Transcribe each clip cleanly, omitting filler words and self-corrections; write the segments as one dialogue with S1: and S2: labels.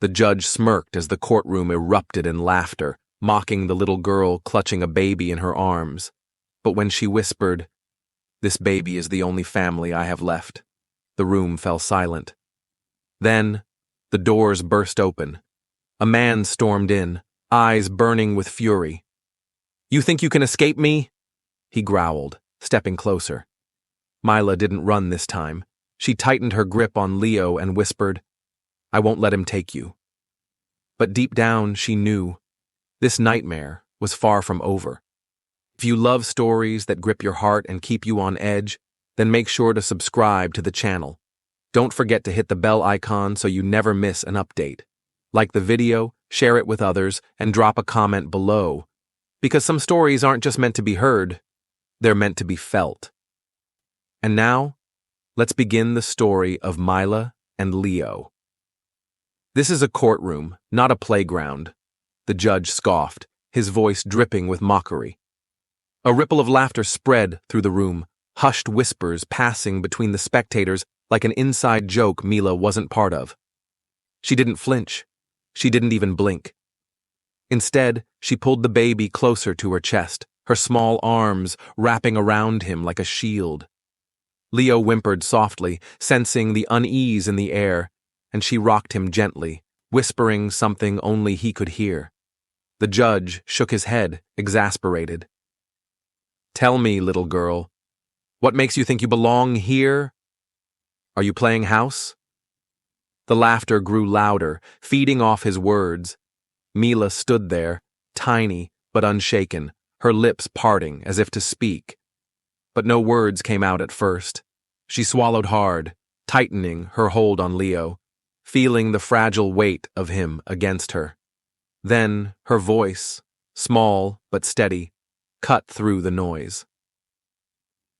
S1: The judge smirked as the courtroom erupted in laughter, mocking the little girl clutching a baby in her arms. But when she whispered, "This baby is the only family I have left," the room fell silent. Then, the doors burst open. A man stormed in, eyes burning with fury. "You think you can escape me?" he growled, stepping closer. Mila didn't run this time. She tightened her grip on Leo and whispered, "I won't let him take you." But deep down, she knew this nightmare was far from over. If you love stories that grip your heart and keep you on edge, then make sure to subscribe to the channel. Don't forget to hit the bell icon so you never miss an update. Like the video, share it with others, and drop a comment below. Because some stories aren't just meant to be heard, they're meant to be felt. And now, let's begin the story of Mila and Leo. This is a courtroom, not a playground. The judge scoffed, his voice dripping with mockery. A ripple of laughter spread through the room, hushed whispers passing between the spectators like an inside joke Mila wasn't part of. She didn't flinch. She didn't even blink. Instead, she pulled the baby closer to her chest, her small arms wrapping around him like a shield. Leo whimpered softly, sensing the unease in the air, and she rocked him gently, whispering something only he could hear. The judge shook his head, exasperated. "Tell me, little girl, what makes you think you belong here? Are you playing house?" The laughter grew louder, feeding off his words. Mila stood there, tiny but unshaken, her lips parting as if to speak. But no words came out at first. She swallowed hard, tightening her hold on Leo, feeling the fragile weight of him against her. Then her voice, small but steady, cut through the noise.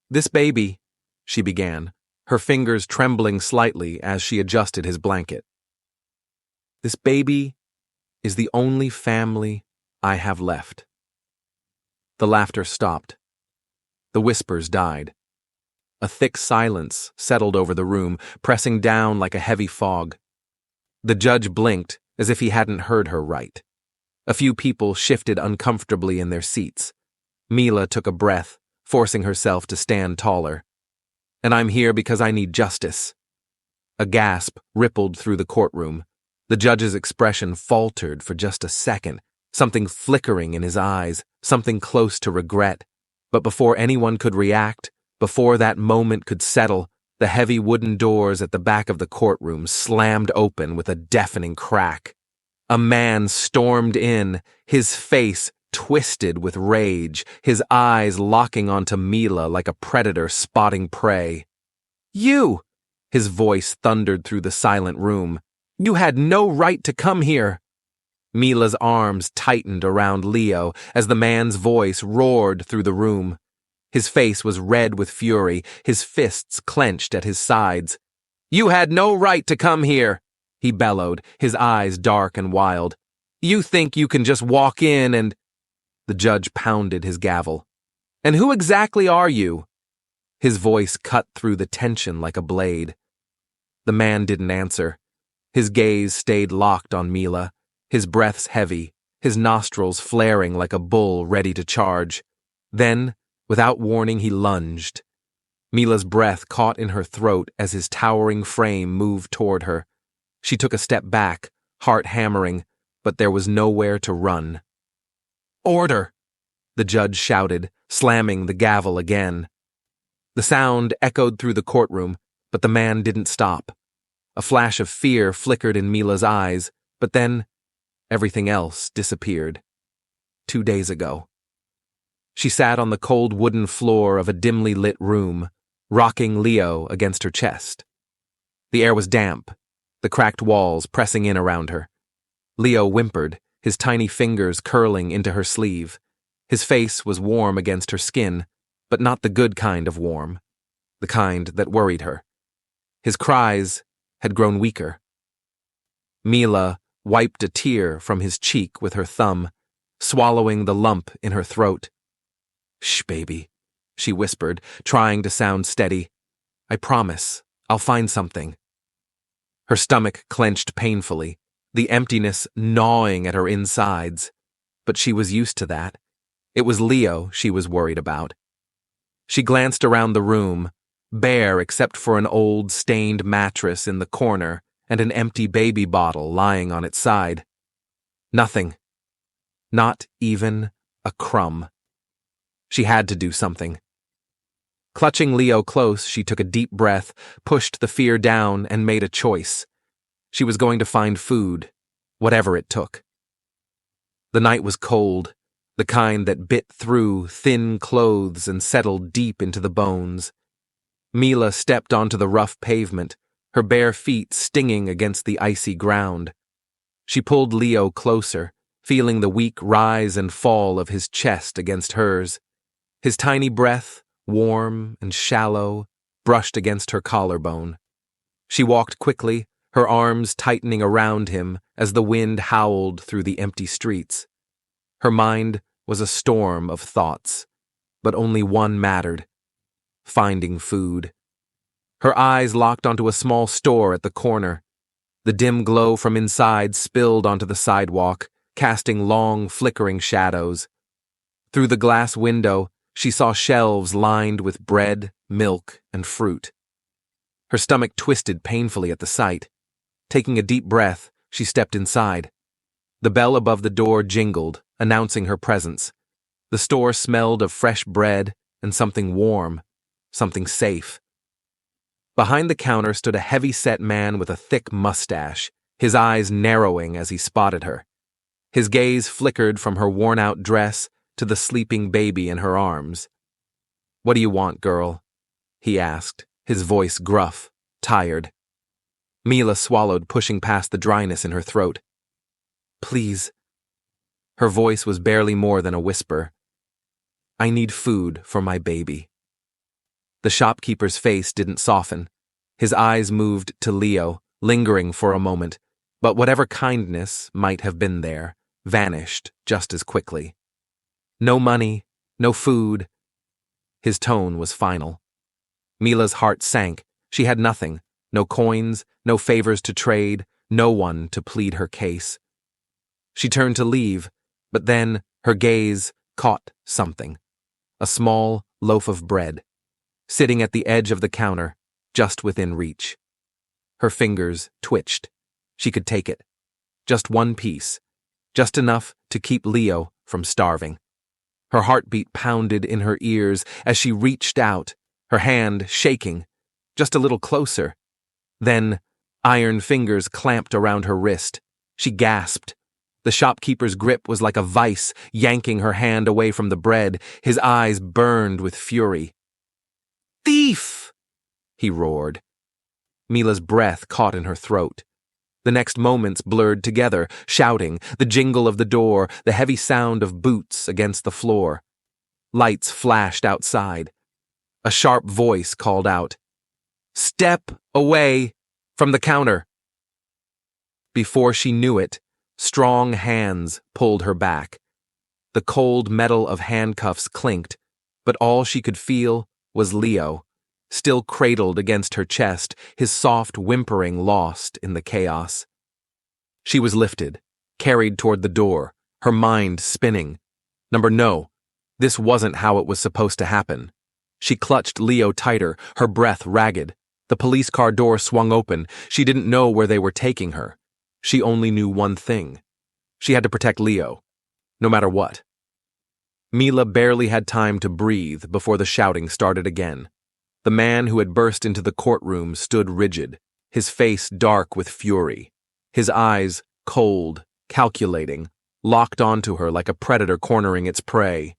S1: "This baby," she began, her fingers trembling slightly as she adjusted his blanket. "This baby is the only family I have left." The laughter stopped. The whispers died. A thick silence settled over the room, pressing down like a heavy fog. The judge blinked as if he hadn't heard her right. A few people shifted uncomfortably in their seats. Mila took a breath, forcing herself to stand taller. "And I'm here because I need justice." A gasp rippled through the courtroom. The judge's expression faltered for just a second, something flickering in his eyes, something close to regret. But before anyone could react, before that moment could settle, the heavy wooden doors at the back of the courtroom slammed open with a deafening crack. A man stormed in, his face twisted with rage, his eyes locking onto Mila like a predator spotting prey. "You!" his voice thundered through the silent room. "You had no right to come here." Mila's arms tightened around Leo as the man's voice roared through the room. His face was red with fury, his fists clenched at his sides. "You had no right to come here," he bellowed, his eyes dark and wild. "You think you can just walk in and—" The judge pounded his gavel. "And who exactly are you?" His voice cut through the tension like a blade. The man didn't answer. His gaze stayed locked on Mila, his breaths heavy, his nostrils flaring like a bull ready to charge. Then, without warning, he lunged. Mila's breath caught in her throat as his towering frame moved toward her. She took a step back, heart hammering, but there was nowhere to run. "Order!" the judge shouted, slamming the gavel again. The sound echoed through the courtroom, but the man didn't stop. A flash of fear flickered in Mila's eyes, but then everything else disappeared. 2 days ago. She sat on the cold wooden floor of a dimly lit room, rocking Leo against her chest. The air was damp, the cracked walls pressing in around her. Leo whimpered, his tiny fingers curling into her sleeve. His face was warm against her skin, but not the good kind of warm, the kind that worried her. His cries had grown weaker. Mila wiped a tear from his cheek with her thumb, swallowing the lump in her throat. "Shh, baby," she whispered, trying to sound steady. "I promise, I'll find something." Her stomach clenched painfully, the emptiness gnawing at her insides. But she was used to that. It was Leo she was worried about. She glanced around the room, bare except for an old, stained mattress in the corner and an empty baby bottle lying on its side. Nothing. Not even a crumb. She had to do something. Clutching Leo close, she took a deep breath, pushed the fear down, and made a choice. She was going to find food, whatever it took. The night was cold, the kind that bit through thin clothes and settled deep into the bones. Mila stepped onto the rough pavement, her bare feet stinging against the icy ground. She pulled Leo closer, feeling the weak rise and fall of his chest against hers. His tiny breath, warm and shallow, brushed against her collarbone. She walked quickly, her arms tightening around him as the wind howled through the empty streets. Her mind was a storm of thoughts, but only one mattered: finding food. Her eyes locked onto a small store at the corner. The dim glow from inside spilled onto the sidewalk, casting long, flickering shadows. Through the glass window, she saw shelves lined with bread, milk, and fruit. Her stomach twisted painfully at the sight. Taking a deep breath, she stepped inside. The bell above the door jingled, announcing her presence. The store smelled of fresh bread and something warm, something safe. Behind the counter stood a heavy-set man with a thick mustache, his eyes narrowing as he spotted her. His gaze flickered from her worn-out dress to the sleeping baby in her arms. "What do you want, girl?" he asked, his voice gruff, tired. Mila swallowed, pushing past the dryness in her throat. "Please." Her voice was barely more than a whisper. "I need food for my baby." The shopkeeper's face didn't soften. His eyes moved to Leo, lingering for a moment, but whatever kindness might have been there vanished just as quickly. No money, no food. His tone was final. Mila's heart sank. She had nothing, no coins, no favors to trade, no one to plead her case. She turned to leave, but then her gaze caught something: a small loaf of bread, sitting at the edge of the counter, just within reach. Her fingers twitched. She could take it. Just one piece, just enough to keep Leo from starving. Her heartbeat pounded in her ears as she reached out, her hand shaking, just a little closer. Then, iron fingers clamped around her wrist. She gasped. The shopkeeper's grip was like a vice, yanking her hand away from the bread. His eyes burned with fury. "Thief!" he roared. Mila's breath caught in her throat. The next moments blurred together, shouting, the jingle of the door, the heavy sound of boots against the floor. Lights flashed outside. A sharp voice called out, "Step away from the counter." Before she knew it, strong hands pulled her back. The cold metal of handcuffs clinked, but all she could feel was Leo, still cradled against her chest, his soft whimpering lost in the chaos. She was lifted, carried toward the door, her mind spinning. No, this wasn't how it was supposed to happen. She clutched Leo tighter, her breath ragged. The police car door swung open. She didn't know where they were taking her. She only knew one thing. She had to protect Leo, no matter what. Mila barely had time to breathe before the shouting started again. The man who had burst into the courtroom stood rigid, his face dark with fury, his eyes cold, calculating, locked onto her like a predator cornering its prey.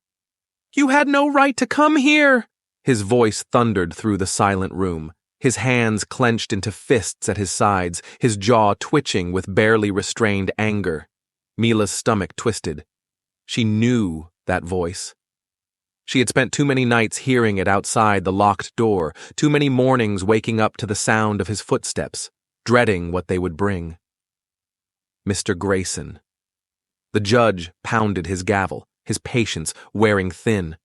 S1: "You had no right to come here!" His voice thundered through the silent room, his hands clenched into fists at his sides, his jaw twitching with barely restrained anger. Mila's stomach twisted. She knew that voice. She had spent too many nights hearing it outside the locked door, too many mornings waking up to the sound of his footsteps, dreading what they would bring. Mr. Grayson. The judge pounded his gavel, his patience wearing thin.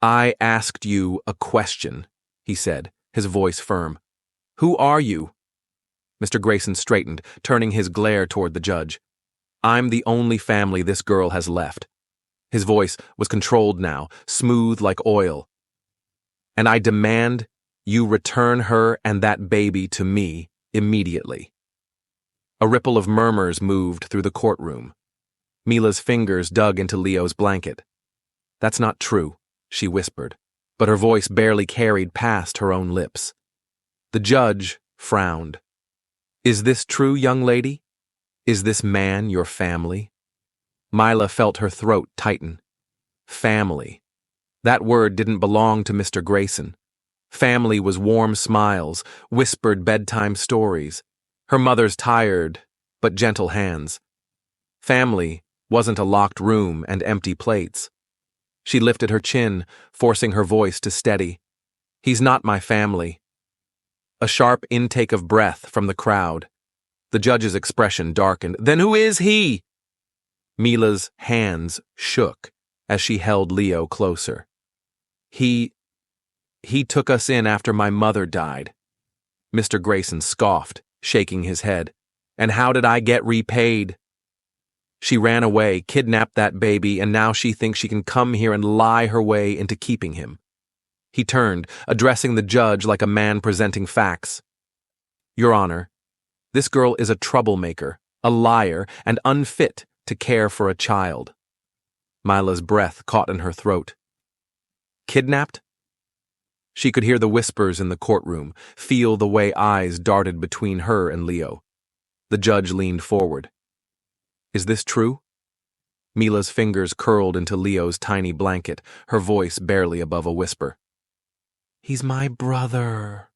S1: "I asked you a question," he said, his voice firm. "Who are you?" Mr. Grayson straightened, turning his glare toward the judge. I'm the only family this girl has left. His voice was controlled now, smooth like oil. And I demand you return her and that baby to me immediately. A ripple of murmurs moved through the courtroom. Mila's fingers dug into Leo's blanket. That's not true, she whispered, but her voice barely carried past her own lips. The judge frowned. Is this true, young lady? Is this man your family? Mila felt her throat tighten. Family. That word didn't belong to Mr. Grayson. Family was warm smiles, whispered bedtime stories, her mother's tired but gentle hands. Family wasn't a locked room and empty plates. She lifted her chin, forcing her voice to steady. He's not my family. A sharp intake of breath from the crowd. The judge's expression darkened. Then who is he? Mila's hands shook as she held Leo closer. He took us in after my mother died. Mr. Grayson scoffed, shaking his head. And how did I get repaid? She ran away, kidnapped that baby, and now she thinks she can come here and lie her way into keeping him. He turned, addressing the judge like a man presenting facts. Your Honor, this girl is a troublemaker, a liar, and unfit to care for a child. Mila's breath caught in her throat. Kidnapped? She could hear the whispers in the courtroom, feel the way eyes darted between her and Leo. The judge leaned forward. Is this true? Mila's fingers curled into Leo's tiny blanket, her voice barely above a whisper. He's my brother.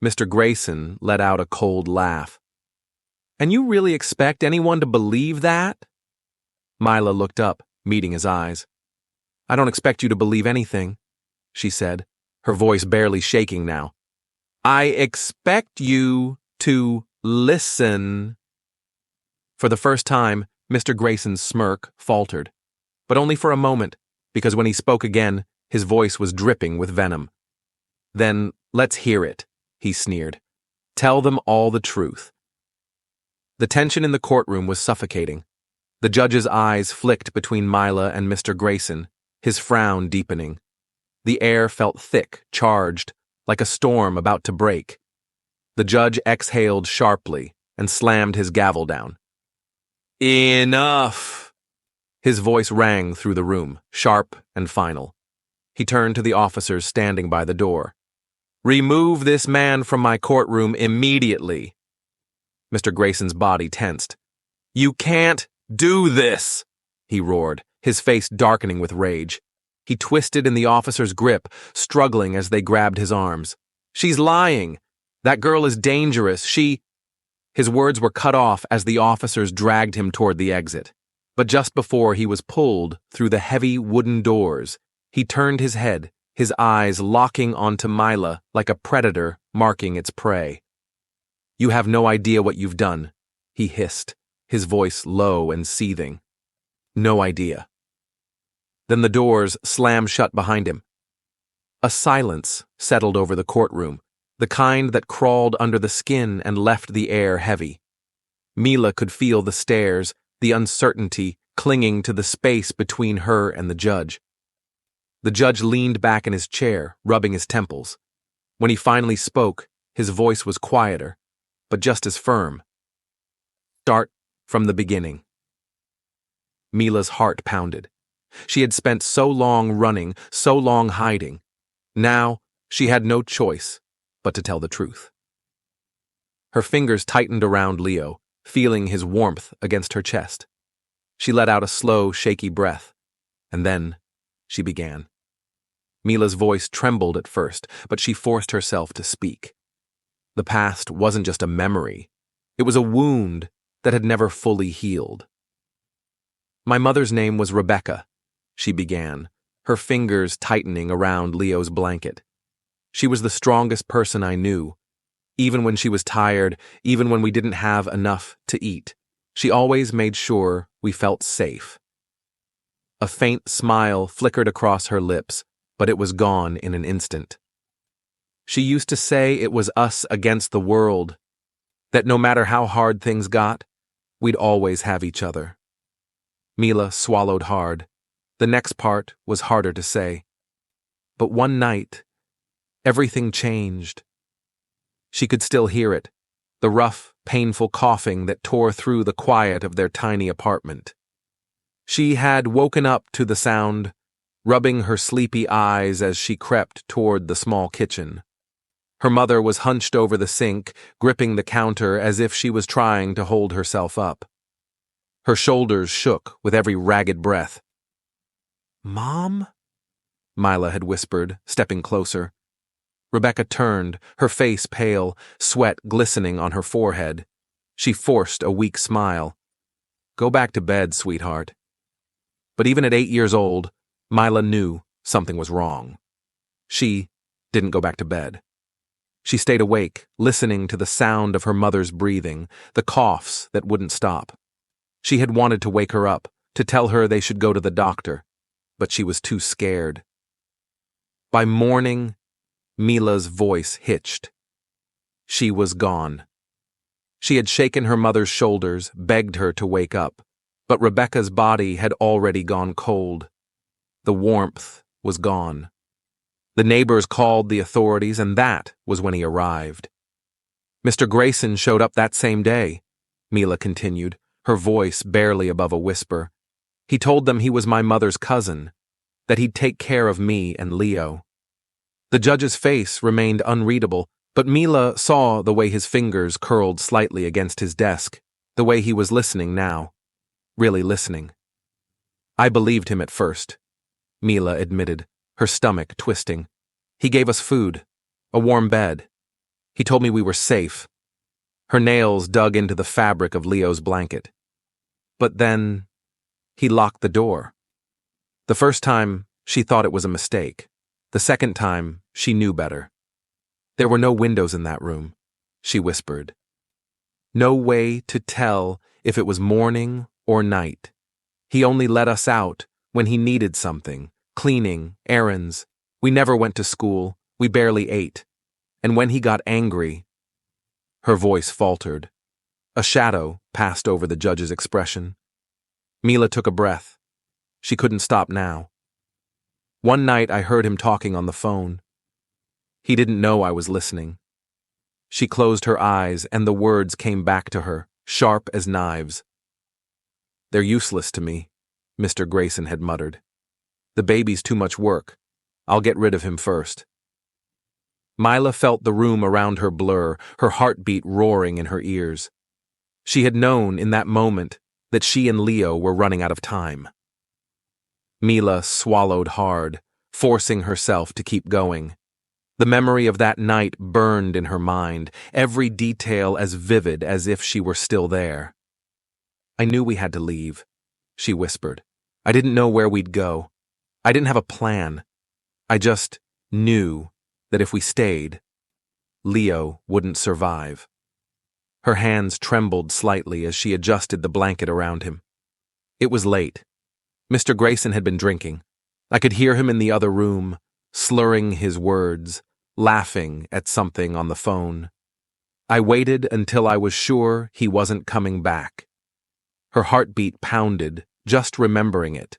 S1: Mr. Grayson let out a cold laugh. And you really expect anyone to believe that? Mila looked up, meeting his eyes. I don't expect you to believe anything, she said, her voice barely shaking now. I expect you to listen. For the first time, Mr. Grayson's smirk faltered, but only for a moment, because when he spoke again, his voice was dripping with venom. Then let's hear it, he sneered. Tell them all the truth. The tension in the courtroom was suffocating. The judge's eyes flicked between Mila and Mr. Grayson, his frown deepening. The air felt thick, charged, like a storm about to break. The judge exhaled sharply and slammed his gavel down. Enough! His voice rang through the room, sharp and final. He turned to the officers standing by the door. Remove this man from my courtroom immediately. Mr. Grayson's body tensed. You can't do this, he roared, his face darkening with rage. He twisted in the officer's grip, struggling as they grabbed his arms. She's lying. That girl is dangerous. His words were cut off as the officers dragged him toward the exit. But just before he was pulled through the heavy wooden doors, he turned his head, his eyes locking onto Mila like a predator marking its prey. You have no idea what you've done, he hissed, his voice low and seething. No idea. Then the doors slammed shut behind him. A silence settled over the courtroom, the kind that crawled under the skin and left the air heavy. Mila could feel the stares, the uncertainty clinging to the space between her and the judge. The judge leaned back in his chair, rubbing his temples. When he finally spoke, his voice was quieter, but just as firm. Start from the beginning. Mila's heart pounded. She had spent so long running, so long hiding. Now, she had no choice but to tell the truth. Her fingers tightened around Leo, feeling his warmth against her chest. She let out a slow, shaky breath, and then she began. Mila's voice trembled at first, but she forced herself to speak. The past wasn't just a memory. It was a wound that had never fully healed. My mother's name was Rebecca, she began, her fingers tightening around Leo's blanket. She was the strongest person I knew. Even when she was tired, even when we didn't have enough to eat, she always made sure we felt safe. A faint smile flickered across her lips, but it was gone in an instant. She used to say it was us against the world. that no matter how hard things got, we'd always have each other. Mila swallowed hard. The next part was harder to say. But one night, everything changed. She could still hear it, the rough, painful coughing that tore through the quiet of their tiny apartment. She had woken up to the sound, rubbing her sleepy eyes as she crept toward the small kitchen. Her mother was hunched over the sink, gripping the counter as if she was trying to hold herself up. Her shoulders shook with every ragged breath. "Mom?" Mila had whispered, stepping closer. Rebecca turned, her face pale, sweat glistening on her forehead. She forced a weak smile. "Go back to bed, sweetheart." But even at 8 years old, Mila knew something was wrong. She didn't go back to bed. She stayed awake, listening to the sound of her mother's breathing, the coughs that wouldn't stop. She had wanted to wake her up, to tell her they should go to the doctor, but she was too scared. By morning, Mila's voice hitched. She was gone. She had shaken her mother's shoulders, begged her to wake up, but Rebecca's body had already gone cold. The warmth was gone. The neighbors called the authorities, and that was when he arrived. "Mr. Grayson showed up that same day," Mila continued, her voice barely above a whisper. "He told them he was my mother's cousin, that he'd take care of me and Leo." The judge's face remained unreadable, but Mila saw the way his fingers curled slightly against his desk, the way he was listening now. Really listening. "I believed him at first," Mila admitted, her stomach twisting. "He gave us food, a warm bed. He told me we were safe." Her nails dug into the fabric of Leo's blanket. But then, he locked the door. The first time, she thought it was a mistake. The second time, she knew better. "There were no windows in that room," she whispered. "No way to tell if it was morning or night. He only let us out when he needed something, cleaning, errands. We never went to school, we barely ate. And when he got angry..." Her voice faltered. A shadow passed over the judge's expression. Mila took a breath. She couldn't stop now. "One night I heard him talking on the phone. He didn't know I was listening." She closed her eyes and the words came back to her, sharp as knives. "They're useless to me," Mr. Grayson had muttered. "The baby's too much work. I'll get rid of him first." Mila felt the room around her blur, her heartbeat roaring in her ears. She had known in that moment that she and Leo were running out of time. Mila swallowed hard, forcing herself to keep going. The memory of that night burned in her mind, every detail as vivid as if she were still there. "I knew we had to leave," she whispered. "I didn't know where we'd go. I didn't have a plan. I just knew that if we stayed, Leo wouldn't survive." Her hands trembled slightly as she adjusted the blanket around him. It was late. Mr. Grayson had been drinking. I could hear him in the other room, slurring his words, laughing at something on the phone. I waited until I was sure he wasn't coming back. Her heartbeat pounded, just remembering it,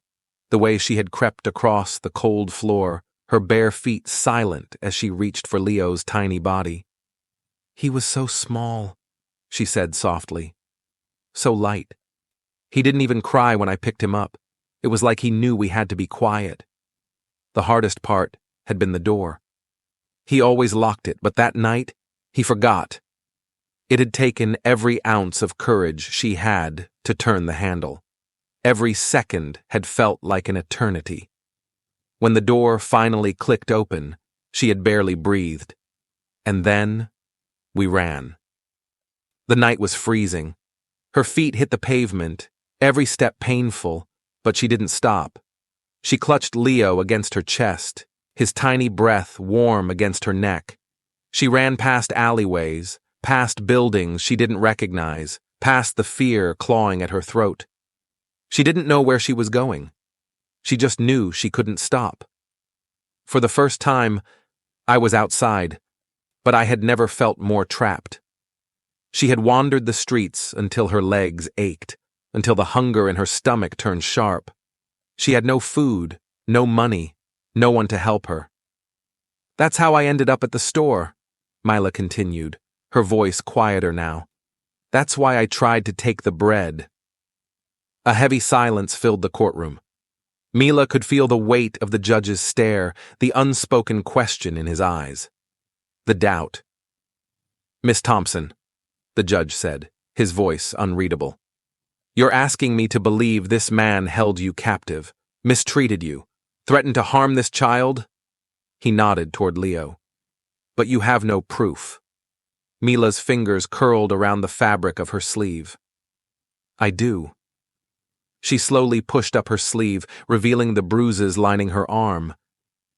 S1: the way she had crept across the cold floor, her bare feet silent as she reached for Leo's tiny body. "He was so small," she said softly. "So light. He didn't even cry when I picked him up. It was like he knew we had to be quiet." The hardest part had been the door. He always locked it, but that night, he forgot. It had taken every ounce of courage she had to turn the handle. Every second had felt like an eternity. When the door finally clicked open, she had barely breathed. And then, we ran. The night was freezing. Her feet hit the pavement, every step painful, but she didn't stop. She clutched Leo against her chest, his tiny breath warm against her neck. She ran past alleyways, past buildings she didn't recognize, past the fear clawing at her throat. She didn't know where she was going. She just knew she couldn't stop. For the first time, I was outside, but I had never felt more trapped. She had wandered the streets until her legs ached, until the hunger in her stomach turned sharp. She had no food, no money, no one to help her. "That's how I ended up at the store," Mila continued, her voice quieter now. "That's why I tried to take the bread." A heavy silence filled the courtroom. Mila could feel the weight of the judge's stare, the unspoken question in his eyes. The doubt. "Miss Thompson," the judge said, his voice unreadable. "You're asking me to believe this man held you captive, mistreated you, threatened to harm this child?" He nodded toward Leo. "But you have no proof." Mila's fingers curled around the fabric of her sleeve. "I do." She slowly pushed up her sleeve, revealing the bruises lining her arm.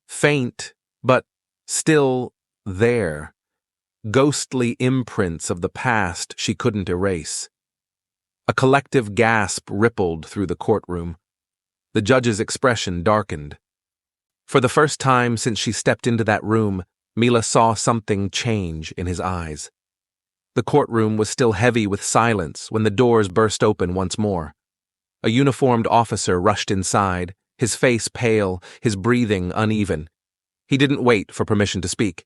S1: Faint, but still there. Ghostly imprints of the past she couldn't erase. A collective gasp rippled through the courtroom. The judge's expression darkened. For the first time since she stepped into that room, Mila saw something change in his eyes. The courtroom was still heavy with silence when the doors burst open once more. A uniformed officer rushed inside, his face pale, his breathing uneven. He didn't wait for permission to speak.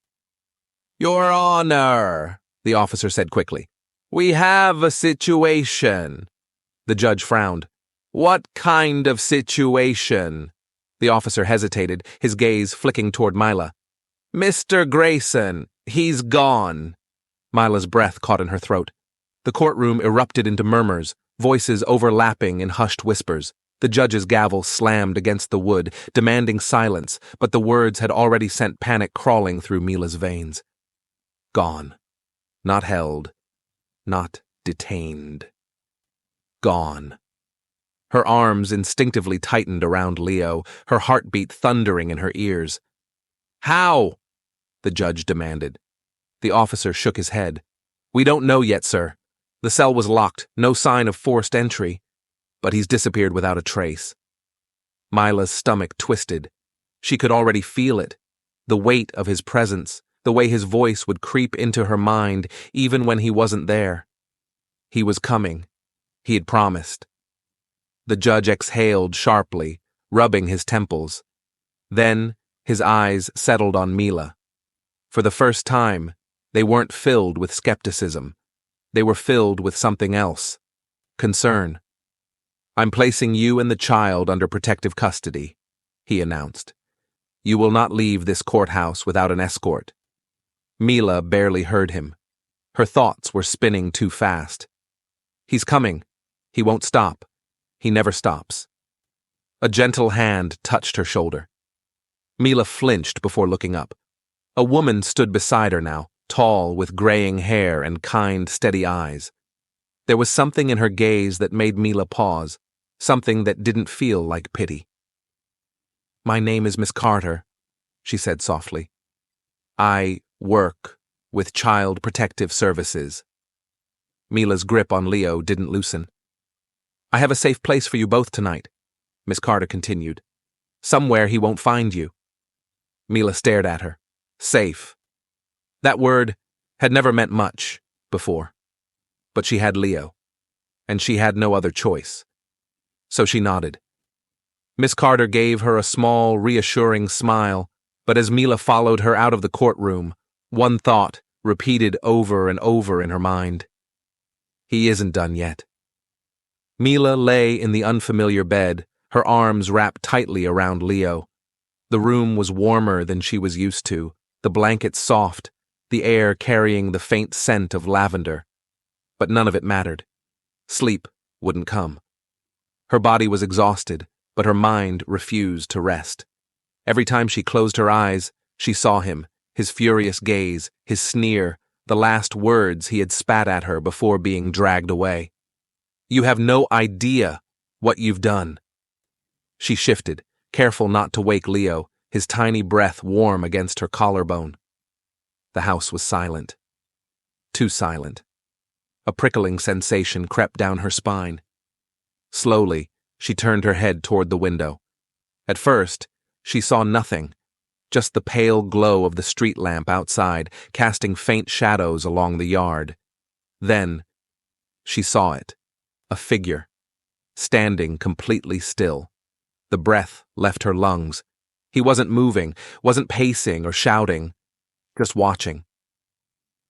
S1: "Your Honor," the officer said quickly, "we have a situation." The judge frowned. "What kind of situation?" The officer hesitated, his gaze flicking toward Mila. "Mr. Grayson, he's gone." Mila's breath caught in her throat. The courtroom erupted into murmurs, voices overlapping in hushed whispers. The judge's gavel slammed against the wood, demanding silence, but the words had already sent panic crawling through Mila's veins. Gone. Not held. Not detained. Gone. Her arms instinctively tightened around Leo, her heartbeat thundering in her ears. "How?" the judge demanded. The officer shook his head. "We don't know yet, sir. The cell was locked, no sign of forced entry, but he's disappeared without a trace." Mila's stomach twisted. She could already feel it, the weight of his presence, the way his voice would creep into her mind even when he wasn't there. He was coming. He had promised. The judge exhaled sharply, rubbing his temples. Then his eyes settled on Mila. For the first time, they weren't filled with skepticism. They were filled with something else. Concern. "I'm placing you and the child under protective custody," he announced. "You will not leave this courthouse without an escort." Mila barely heard him. Her thoughts were spinning too fast. "He's coming. He won't stop. He never stops." A gentle hand touched her shoulder. Mila flinched before looking up. A woman stood beside her now, tall, with graying hair and kind, steady eyes. There was something in her gaze that made Mila pause, something that didn't feel like pity. "My name is Miss Carter," she said softly. "I work with Child Protective Services." Mila's grip on Leo didn't loosen. "I have a safe place for you both tonight," Miss Carter continued. "Somewhere he won't find you." Mila stared at her. Safe. That word had never meant much before. But she had Leo, and she had no other choice. So she nodded. Miss Carter gave her a small, reassuring smile, but as Mila followed her out of the courtroom, one thought repeated over and over in her mind. He isn't done yet. Mila lay in the unfamiliar bed, her arms wrapped tightly around Leo. The room was warmer than she was used to, the blankets soft, the air carrying the faint scent of lavender. But none of it mattered. Sleep wouldn't come. Her body was exhausted, but her mind refused to rest. Every time she closed her eyes, she saw him, his furious gaze, his sneer, the last words he had spat at her before being dragged away. "You have no idea what you've done." She shifted, careful not to wake Leo, his tiny breath warm against her collarbone. The house was silent. Too silent. A prickling sensation crept down her spine. Slowly, she turned her head toward the window. At first, she saw nothing, just the pale glow of the street lamp outside, casting faint shadows along the yard. Then, she saw it. A figure, standing completely still. The breath left her lungs. He wasn't moving, wasn't pacing or shouting, just watching.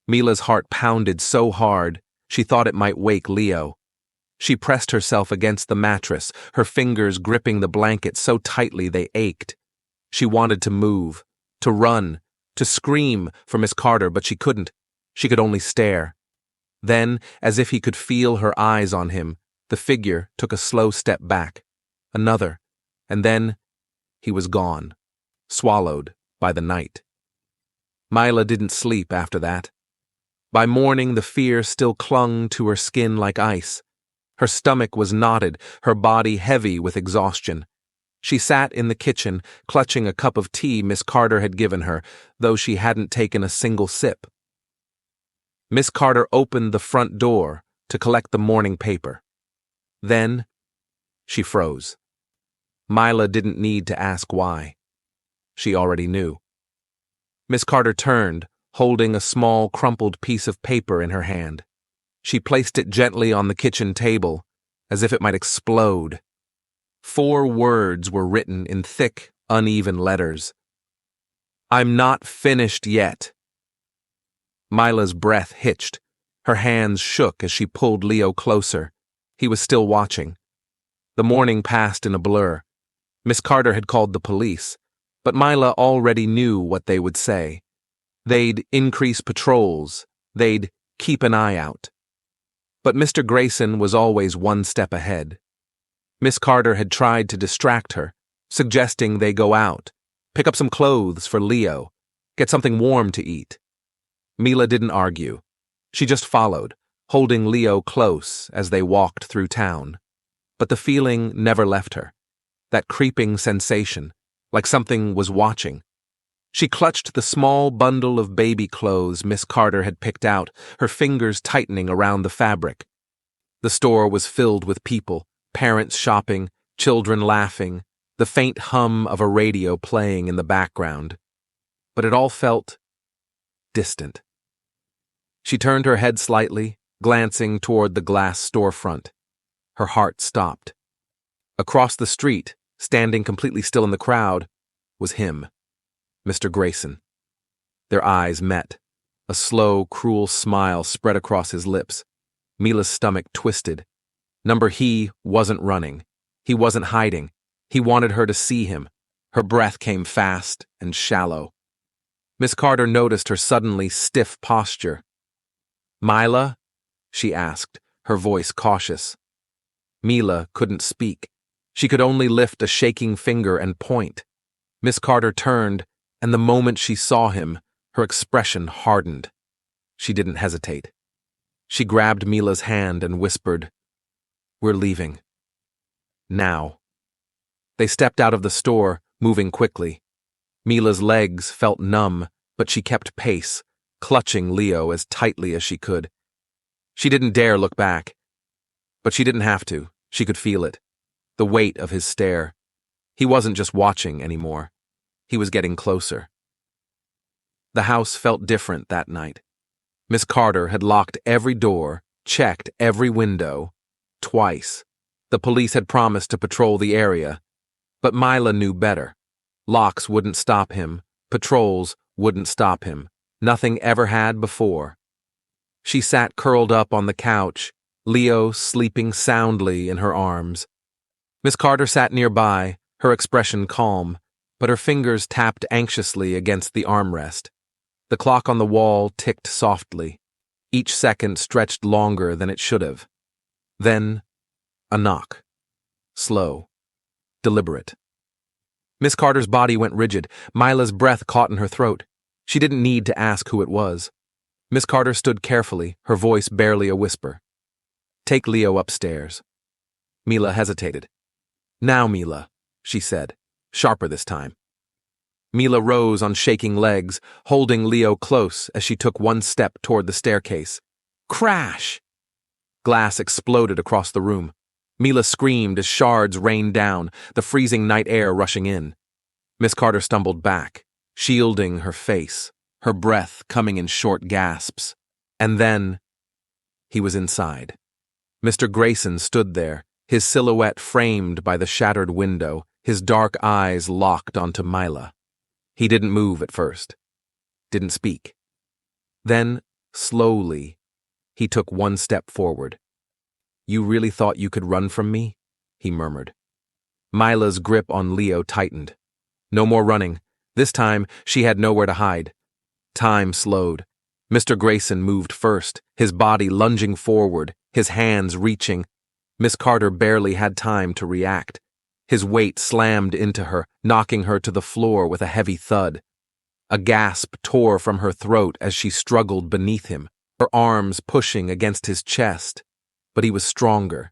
S1: Mila's heart pounded so hard, she thought it might wake Leo. She pressed herself against the mattress, her fingers gripping the blanket so tightly they ached. She wanted to move, to run, to scream for Miss Carter, but she couldn't. She could only stare. Then, as if he could feel her eyes on him, the figure took a slow step back. Another, and then he was gone, swallowed by the night. Mila didn't sleep after that. By morning, the fear still clung to her skin like ice. Her stomach was knotted, her body heavy with exhaustion. She sat in the kitchen, clutching a cup of tea Miss Carter had given her, though she hadn't taken a single sip. Miss Carter opened the front door to collect the morning paper. Then, she froze. Mila didn't need to ask why. She already knew. Miss Carter turned, holding a small, crumpled piece of paper in her hand. She placed it gently on the kitchen table, as if it might explode. 4 words were written in thick, uneven letters. "I'm not finished yet." Mila's breath hitched. Her hands shook as she pulled Leo closer. He was still watching. The morning passed in a blur. Miss Carter had called the police, but Mila already knew what they would say. They'd increase patrols. They'd keep an eye out. But Mr. Grayson was always one step ahead. Miss Carter had tried to distract her, suggesting they go out, pick up some clothes for Leo, get something warm to eat. Mila didn't argue. She just followed, holding Leo close as they walked through town. But the feeling never left her. That creeping sensation, like something was watching. She clutched the small bundle of baby clothes Miss Carter had picked out, her fingers tightening around the fabric. The store was filled with people, parents shopping, children laughing, the faint hum of a radio playing in the background. But it all felt distant. She turned her head slightly, glancing toward the glass storefront. Her heart stopped. Across the street, standing completely still in the crowd, was him, Mr. Grayson. Their eyes met. A slow, cruel smile spread across his lips. Mila's stomach twisted. He wasn't running. He wasn't hiding. He wanted her to see him. Her breath came fast and shallow. Miss Carter noticed her suddenly stiff posture. "Mila?" she asked, her voice cautious. Mila couldn't speak. She could only lift a shaking finger and point. Miss Carter turned, and the moment she saw him, her expression hardened. She didn't hesitate. She grabbed Mila's hand and whispered, "We're leaving. Now." They stepped out of the store, moving quickly. Mila's legs felt numb, but she kept pace, clutching Leo as tightly as she could. She didn't dare look back. But she didn't have to. She could feel it. The weight of his stare. He wasn't just watching anymore. He was getting closer. The house felt different that night. Miss Carter had locked every door, checked every window, twice. The police had promised to patrol the area, but Mila knew better. Locks wouldn't stop him, patrols wouldn't stop him. Nothing ever had before. She sat curled up on the couch, Leo sleeping soundly in her arms. Miss Carter sat nearby, her expression calm, but her fingers tapped anxiously against the armrest. The clock on the wall ticked softly. Each second stretched longer than it should have. Then, a knock. Slow. Deliberate. Miss Carter's body went rigid. Mila's breath caught in her throat. She didn't need to ask who it was. Miss Carter stood carefully, her voice barely a whisper. "Take Leo upstairs." Mila hesitated. "Now, Mila," she said, sharper this time. Mila rose on shaking legs, holding Leo close as she took one step toward the staircase. Crash! Glass exploded across the room. Mila screamed as shards rained down, the freezing night air rushing in. Miss Carter stumbled back, shielding her face, her breath coming in short gasps. And then, He was inside. Mr. Grayson stood there, his silhouette framed by the shattered window, his dark eyes locked onto Mila. He didn't move at first. Didn't speak. Then, slowly, he took one step forward. "You really thought you could run from me?" he murmured. Mila's grip on Leo tightened. No more running. This time, she had nowhere to hide. Time slowed. Mr. Grayson moved first, his body lunging forward, his hands reaching. Miss Carter barely had time to react. His weight slammed into her, knocking her to the floor with a heavy thud. A gasp tore from her throat as she struggled beneath him, her arms pushing against his chest. But he was stronger.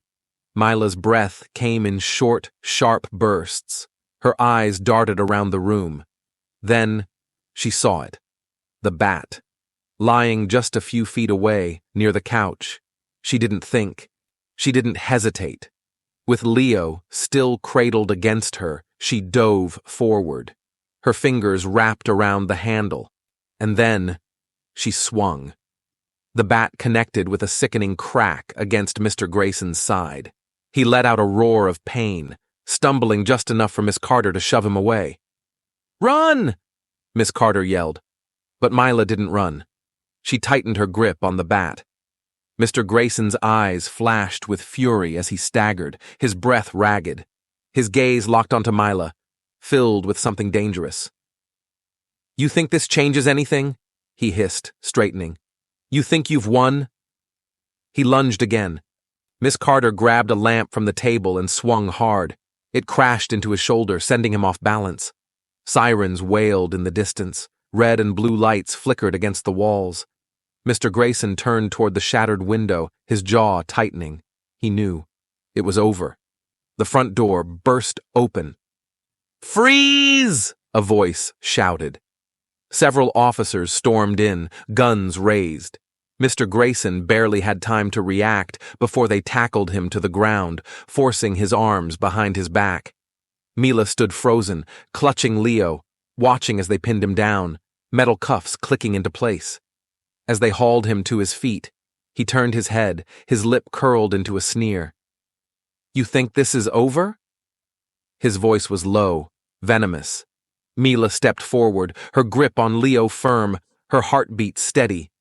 S1: Mila's breath came in short, sharp bursts. Her eyes darted around the room. Then she saw it. The bat. Lying just a few feet away, near the couch. She didn't think. She didn't hesitate. With Leo still cradled against her, she dove forward. Her fingers wrapped around the handle. And then she swung. The bat connected with a sickening crack against Mr. Grayson's side. He let out a roar of pain, stumbling just enough for Miss Carter to shove him away. "Run!" Miss Carter yelled. But Mila didn't run. She tightened her grip on the bat. Mr. Grayson's eyes flashed with fury as he staggered, his breath ragged. His gaze locked onto Mila, filled with something dangerous. "You think this changes anything?" he hissed, straightening. "You think you've won?" He lunged again. Miss Carter grabbed a lamp from the table and swung hard. It crashed into his shoulder, sending him off balance. Sirens wailed in the distance. Red and blue lights flickered against the walls. Mr. Grayson turned toward the shattered window, his jaw tightening. He knew. It was over. The front door burst open. "Freeze!" a voice shouted. Several officers stormed in, guns raised. Mr. Grayson barely had time to react before they tackled him to the ground, forcing his arms behind his back. Mila stood frozen, clutching Leo, watching as they pinned him down, metal cuffs clicking into place. As they hauled him to his feet, he turned his head, his lip curled into a sneer. "You think this is over?" His voice was low, venomous. Mila stepped forward, her grip on Leo firm, her heartbeat steady.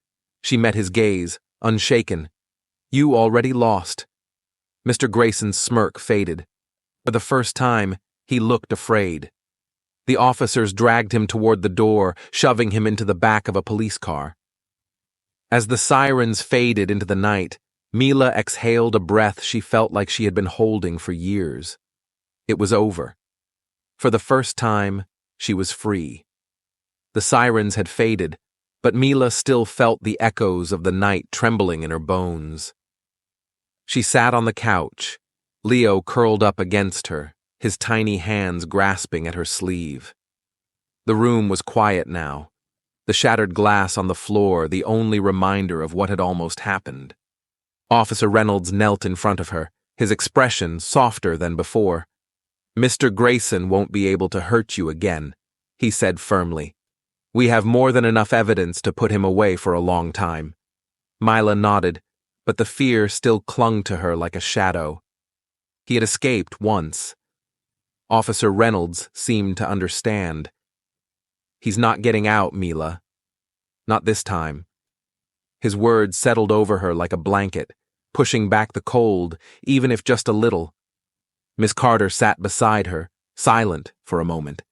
S1: She met his gaze, unshaken. "You already lost." Mr. Grayson's smirk faded. For the first time, he looked afraid. The officers dragged him toward the door, shoving him into the back of a police car. As the sirens faded into the night, Mila exhaled a breath she felt like she had been holding for years. It was over. For the first time, she was free. The sirens had faded, but Mila still felt the echoes of the night trembling in her bones. She sat on the couch, Leo curled up against her, his tiny hands grasping at her sleeve. The room was quiet now, the shattered glass on the floor the only reminder of what had almost happened. Officer Reynolds knelt in front of her, his expression softer than before. "Mr. Grayson won't be able to hurt you again," he said firmly. "We have more than enough evidence to put him away for a long time." Mila nodded, but the fear still clung to her like a shadow. He had escaped once. Officer Reynolds seemed to understand. "He's not getting out, Mila. Not this time." His words settled over her like a blanket, pushing back the cold, even if just a little. Miss Carter sat beside her, silent for a moment.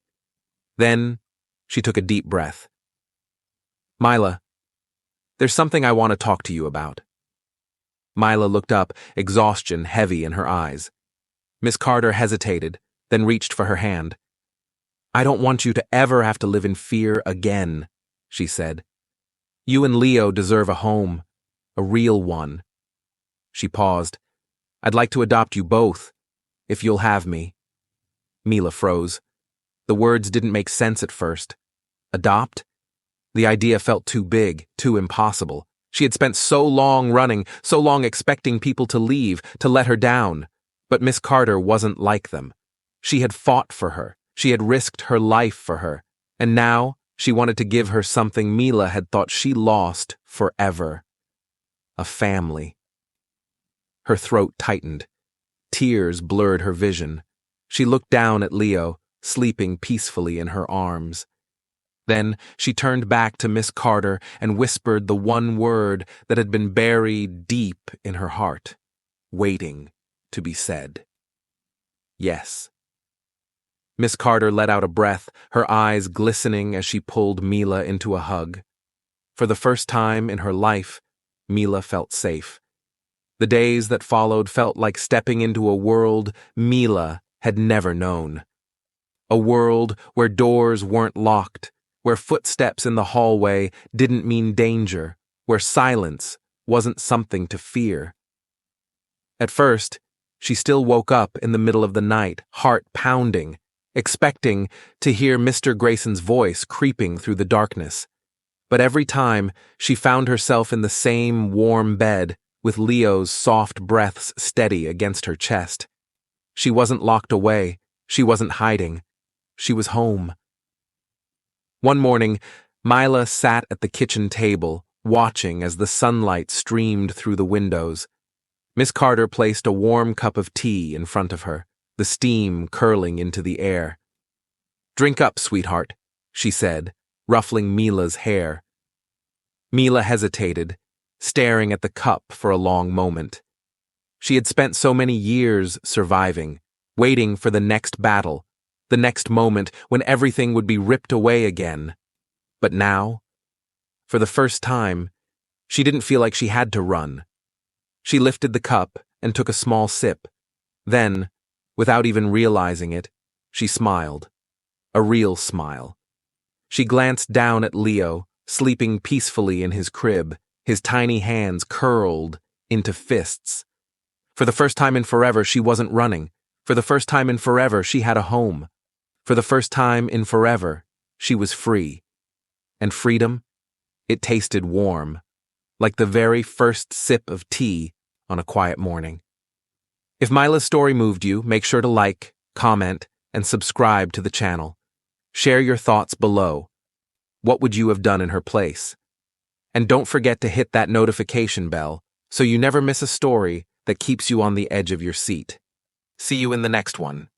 S1: Then she took a deep breath. "Mila, there's something I want to talk to you about." Mila looked up, exhaustion heavy in her eyes. Miss Carter hesitated, then reached for her hand. "I don't want you to ever have to live in fear again," she said. "You and Leo deserve a home, a real one." She paused. "I'd like to adopt you both, if you'll have me." Mila froze. The words didn't make sense at first. Adopt? The idea felt too big, too impossible. She had spent so long running, so long expecting people to leave, to let her down. But Miss Carter wasn't like them. She had fought for her. She had risked her life for her. And now she wanted to give her something Mila had thought she lost forever. A family. Her throat tightened. Tears blurred her vision. She looked down at Leo, sleeping peacefully in her arms. Then she turned back to Miss Carter and whispered the one word that had been buried deep in her heart, waiting to be said. Yes. Miss Carter let out a breath, her eyes glistening as she pulled Mila into a hug. For the first time in her life, Mila felt safe. The days that followed felt like stepping into a world Mila had never known. A world where doors weren't locked, where footsteps in the hallway didn't mean danger, where silence wasn't something to fear. At first, she still woke up in the middle of the night, heart pounding, expecting to hear Mr. Grayson's voice creeping through the darkness. But every time, she found herself in the same warm bed, with Leo's soft breaths steady against her chest. She wasn't locked away, she wasn't hiding, she was home. One morning, Mila sat at the kitchen table, watching as the sunlight streamed through the windows. Miss Carter placed a warm cup of tea in front of her, the steam curling into the air. "Drink up, sweetheart," she said, ruffling Mila's hair. Mila hesitated, staring at the cup for a long moment. She had spent so many years surviving, waiting for the next battle, the next moment when everything would be ripped away again. But now, for the first time, she didn't feel like she had to run. She lifted the cup and took a small sip. Then, without even realizing it, she smiled. A real smile. She glanced down at Leo, sleeping peacefully in his crib, his tiny hands curled into fists. For the first time in forever, she wasn't running. For the first time in forever, she had a home. For the first time in forever, she was free. And freedom? It tasted warm, like the very first sip of tea on a quiet morning. If Mila's story moved you, make sure to like, comment, and subscribe to the channel. Share your thoughts below. What would you have done in her place? And don't forget to hit that notification bell so you never miss a story that keeps you on the edge of your seat. See you in the next one.